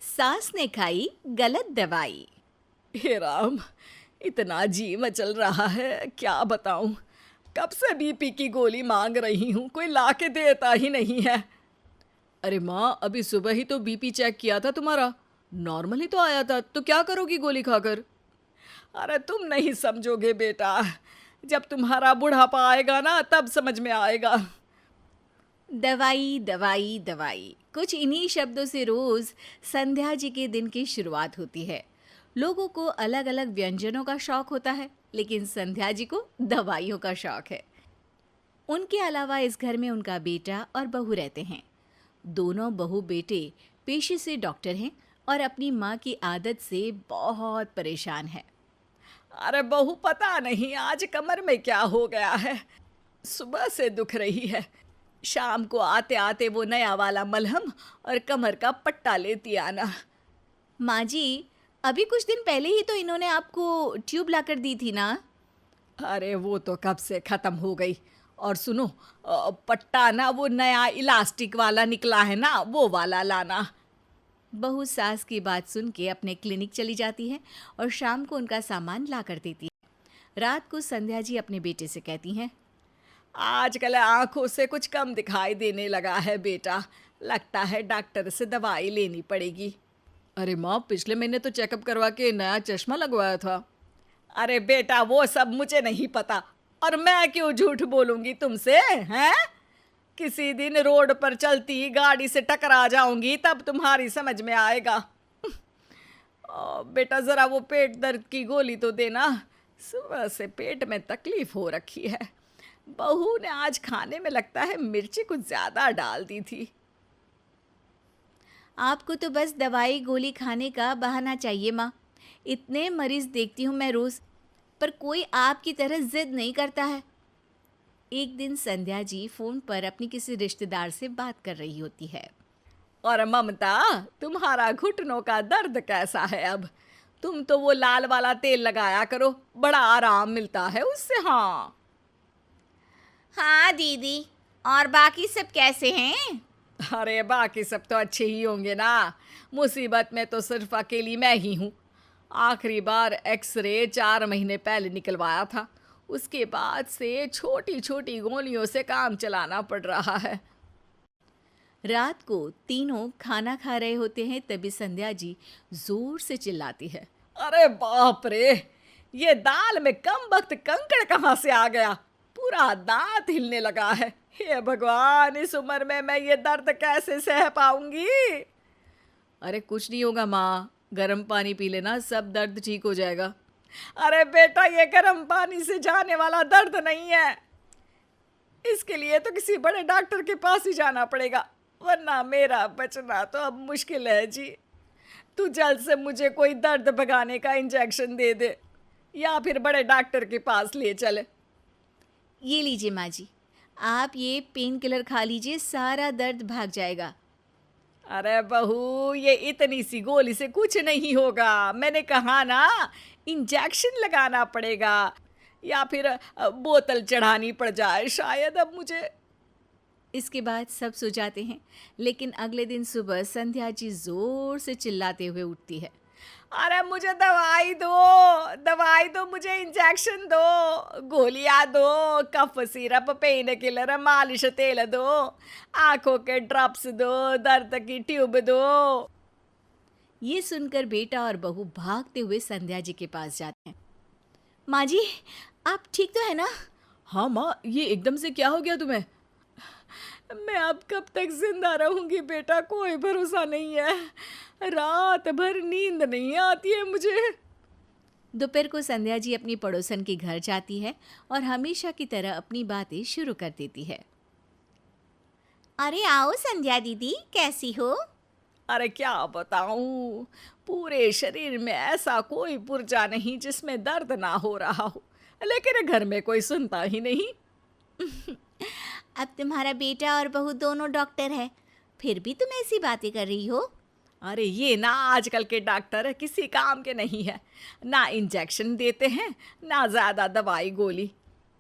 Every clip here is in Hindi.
सास ने खाई गलत दवाई। हे राम, इतना जी मचल रहा है, क्या बताऊं। कब से बीपी की गोली मांग रही हूं, कोई ला के देता ही नहीं है। अरे माँ, अभी सुबह ही तो बीपी चेक किया था तुम्हारा, नॉर्मल ही तो आया था, तो क्या करोगी गोली खाकर। अरे तुम नहीं समझोगे बेटा, जब तुम्हारा बुढ़ापा आएगा ना तब समझ में आएगा। दवाई दवाई दवाई, कुछ इन्हीं शब्दों से रोज संध्या जी के दिन की शुरुआत होती है। लोगों को अलग अलग व्यंजनों का शौक होता है, लेकिन संध्या जी को दवाइयों का शौक है। उनके अलावा इस घर में उनका बेटा और बहू रहते हैं। दोनों बहू बेटे पेशे से डॉक्टर हैं और अपनी माँ की आदत से बहुत परेशान है। अरे बहू, पता नहीं आज कमर में क्या हो गया है, सुबह से दुख रही है। शाम को आते आते वो नया वाला मलहम और कमर का पट्टा लेती आना। माँ जी, अभी कुछ दिन पहले ही तो इन्होंने आपको ट्यूब लाकर दी थी ना। अरे वो तो कब से ख़त्म हो गई। और सुनो, पट्टा ना वो नया इलास्टिक वाला निकला है ना, वो वाला लाना। बहू सास की बात सुन के अपने क्लिनिक चली जाती है और शाम को उनका सामान ला कर देती है। रात को संध्या जी अपने बेटे से कहती हैं, आजकल आंखों से कुछ कम दिखाई देने लगा है बेटा, लगता है डॉक्टर से दवाई लेनी पड़ेगी। अरे माँ, पिछले महीने तो चेकअप करवा के नया चश्मा लगवाया था। अरे बेटा, वो सब मुझे नहीं पता, और मैं क्यों झूठ बोलूंगी तुमसे, हैं? किसी दिन रोड पर चलती गाड़ी से टकरा जाऊंगी तब तुम्हारी समझ में आएगा। बेटा ज़रा वो पेट दर्द की गोली तो देना, सुबह से पेट में तकलीफ हो रखी है। बहू ने आज खाने में लगता है मिर्ची कुछ ज़्यादा डाल दी थी। आपको तो बस दवाई गोली खाने का बहाना चाहिए माँ। इतने मरीज देखती हूँ मैं रोज़, पर कोई आपकी तरह जिद नहीं करता है। एक दिन संध्या जी फ़ोन पर अपनी किसी रिश्तेदार से बात कर रही होती है। और ममता, तुम्हारा घुटनों का दर्द कैसा है अब? तुम तो वो लाल वाला तेल लगाया करो, बड़ा आराम मिलता है उससे। हाँ हाँ दीदी, और बाकी सब कैसे हैं? अरे बाकी सब तो अच्छे ही होंगे ना, मुसीबत में तो सिर्फ अकेली मैं ही हूँ। आखिरी बार एक्सरे 4 महीने पहले निकलवाया था, उसके बाद से छोटी छोटी गोलियों से काम चलाना पड़ रहा है। रात को तीनों खाना खा रहे होते हैं, तभी संध्या जी जोर से चिल्लाती है, अरे बाप रे, ये दाल में कम वक्त कंकड़ कहाँ से आ गया, पूरा दांत हिलने लगा है। हे भगवान, इस उम्र में मैं ये दर्द कैसे सह पाऊंगी। अरे कुछ नहीं होगा माँ, गर्म पानी पी लेना, सब दर्द ठीक हो जाएगा। अरे बेटा, ये गर्म पानी से जाने वाला दर्द नहीं है, इसके लिए तो किसी बड़े डॉक्टर के पास ही जाना पड़ेगा, वरना मेरा बचना तो अब मुश्किल है जी। तू जल्द से मुझे कोई दर्द भगाने का इंजेक्शन दे दे, या फिर बड़े डॉक्टर के पास ले चले। ये लीजिए माँ जी, आप ये पेन किलर खा लीजिए, सारा दर्द भाग जाएगा। अरे बहू, ये इतनी सी गोली से कुछ नहीं होगा, मैंने कहा ना, इंजेक्शन लगाना पड़ेगा, या फिर बोतल चढ़ानी पड़ जाए शायद अब मुझे। इसके बाद सब सो जाते हैं, लेकिन अगले दिन सुबह संध्या जी जोर से चिल्लाते हुए उठती है, अरे मुझे दवाई दो, दवाई दो, मुझे इंजेक्शन दो, गोलियां दो, कफ सिरप, पेन किलर, मालिश तेल दो, आंखों के ड्रॉप्स दो, दर्द की ट्यूब दो। ये सुनकर बेटा और बहू भागते हुए संध्या जी के पास जाते हैं। माँ जी, आप ठीक तो है ना? हाँ माँ, ये एकदम से क्या हो गया तुम्हें? मैं अब कब तक जिंदा रहूंगी बेटा, कोई भरोसा नहीं है, रात भर नींद नहीं आती है मुझे। दोपहर को संध्या जी अपनी पड़ोसन के घर जाती है और हमेशा की तरह अपनी बातें शुरू कर देती है। अरे आओ संध्या दीदी, कैसी हो? अरे क्या बताऊं, पूरे शरीर में ऐसा कोई पुर्जा नहीं जिसमें दर्द ना हो रहा हो, लेकिन घर में कोई सुनता ही नहीं। अब तुम्हारा बेटा और बहू दोनों डॉक्टर है, फिर भी तुम ऐसी बातें कर रही हो? अरे ये ना आजकल के डॉक्टर किसी काम के नहीं है, ना इंजेक्शन देते हैं, ना ज़्यादा दवाई गोली,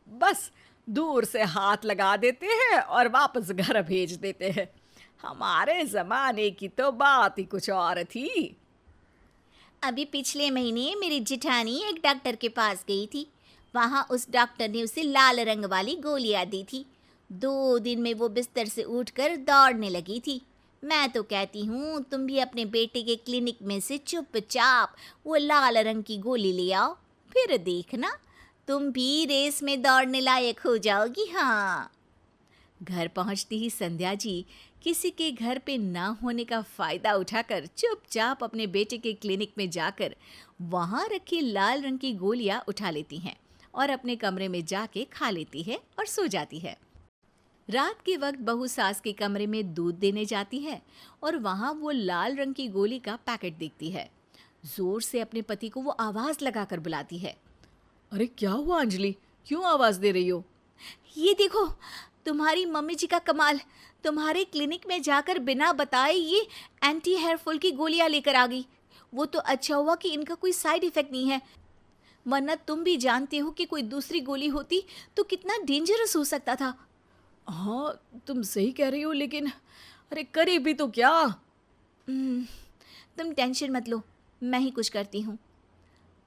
बस दूर से हाथ लगा देते हैं और वापस घर भेज देते हैं। हमारे जमाने की तो बात ही कुछ और थी। अभी पिछले महीने मेरी जिठानी एक डॉक्टर के पास गई थी। वहाँ उस डॉक्टर ने उसे लाल रंग वाली गोलियाँ दी थी। 2 दिन में वो बिस्तर से उठकर दौड़ने लगी थी। मैं तो कहती हूँ तुम भी अपने बेटे के क्लिनिक में से चुपचाप वो लाल रंग की गोली ले आओ, फिर देखना तुम भी रेस में दौड़ने लायक हो जाओगी। हाँ। घर पहुंचती ही संध्या जी किसी के घर पे ना होने का फायदा उठाकर चुपचाप अपने बेटे के क्लिनिक में जाकर वहां रखी लाल रंग की गोलियां उठा लेती हैं और अपने कमरे में जाके खा लेती है और सो जाती है। रात के वक्त बहू सास के कमरे में दूध देने जाती है और वहां वो लाल रंग की गोली का पैकेट देखती है। जोर से अपने पति को वो आवाज लगाकर बुलाती है। अरे क्या हुआ अंजलि, क्यों आवाज दे रही हो? ये देखो, तुम्हारी मम्मी जी का कमाल। तुम्हारे क्लिनिक में जाकर बिना बताए ये एंटी हेयर फॉल की गोलियां लेकर आ गई। वो तो अच्छा हुआ कि इनका कोई साइड इफेक्ट नहीं है, वरना तुम भी जानते हो कि कोई दूसरी गोली होती तो कितना डेंजरस हो सकता था। हाँ, तुम सही कह रही हो, लेकिन अरे करे भी तो क्या? तुम टेंशन मत लो, मैं ही कुछ करती हूँ।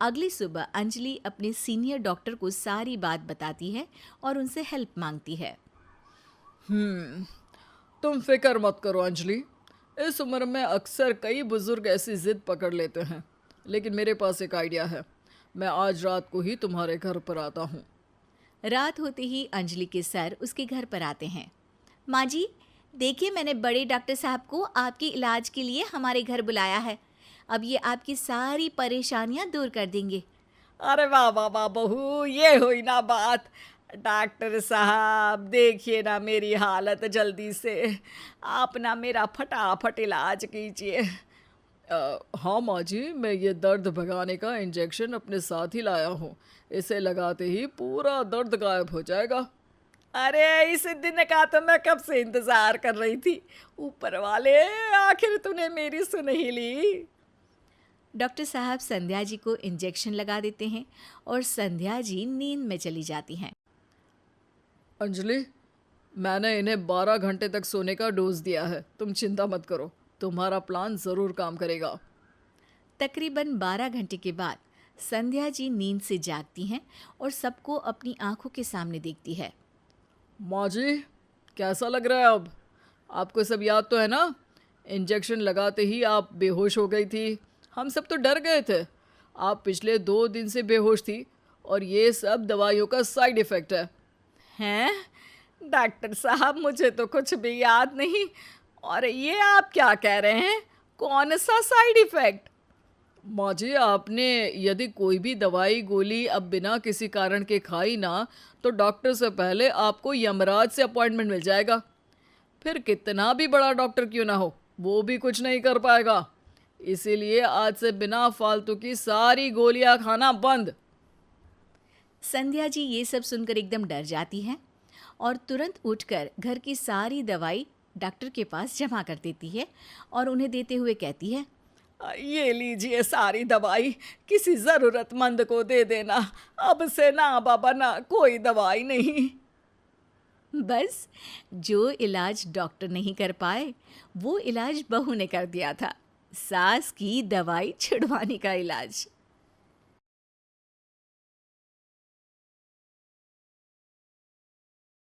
अगली सुबह अंजलि अपने सीनियर डॉक्टर को सारी बात बताती है और उनसे हेल्प मांगती है। तुम फिक्र मत करो अंजलि, इस उम्र में अक्सर कई बुजुर्ग ऐसी जिद पकड़ लेते हैं, लेकिन मेरे पास एक आइडिया है। मैं आज रात को ही तुम्हारे घर पर आता हूँ। रात होते ही अंजलि के सर उसके घर पर आते हैं। माँ जी, देखिए मैंने बड़े डॉक्टर साहब को आपके इलाज के लिए हमारे घर बुलाया है। अब ये आपकी सारी परेशानियाँ दूर कर देंगे। अरे वाह वाह वाह बहू, ये हुई ना बात। डॉक्टर साहब देखिए ना मेरी हालत, जल्दी से आप ना मेरा फटाफट इलाज कीजिए। हाँ माँ जी, मैं ये दर्द भगाने का इंजेक्शन अपने साथ ही लाया हूँ। इसे लगाते ही पूरा दर्द गायब हो जाएगा। अरे इस दिन का तो मैं कब से इंतज़ार कर रही थी। ऊपर वाले, आखिर तूने मेरी सुन ही ली। डॉक्टर साहब संध्या जी को इंजेक्शन लगा देते हैं और संध्या जी नींद में चली जाती हैं। अंजलि, मैंने इन्हें 12 घंटे तक सोने का डोज दिया है, तुम चिंता मत करो, तुम्हारा प्लान ज़रूर काम करेगा। तकरीबन 12 घंटे के बाद संध्या जी नींद से जागती हैं और सबको अपनी आंखों के सामने देखती है। माँ जी, कैसा लग रहा है अब? आपको सब याद तो है ना? इंजेक्शन लगाते ही आप बेहोश हो गई थी, हम सब तो डर गए थे। आप पिछले 2 दिन से बेहोश थी और ये सब दवाइयों का साइड इफ़ेक्ट है। हैं? डॉक्टर साहब, मुझे तो कुछ भी याद नहीं। और ये आप क्या कह रहे हैं? कौन सा साइड इफ़ेक्ट? माँ जी, आपने यदि कोई भी दवाई गोली अब बिना किसी कारण के खाई ना, तो डॉक्टर से पहले आपको यमराज से अपॉइंटमेंट मिल जाएगा। फिर कितना भी बड़ा डॉक्टर क्यों ना हो, वो भी कुछ नहीं कर पाएगा। इसीलिए आज से बिना फालतू की सारी गोलियां खाना बंद। संध्या जी ये सब सुनकर एकदम डर जाती हैं और तुरंत उठकर घर की सारी दवाई डॉक्टर के पास जमा कर देती है और उन्हें देते हुए कहती है, ये लीजिए सारी दवाई, किसी ज़रूरतमंद को दे देना। अब से ना बाबा ना कोई दवाई नहीं। बस जो इलाज डॉक्टर नहीं कर पाए वो इलाज बहू ने कर दिया था। सास की दवाई छुड़वाने का इलाज।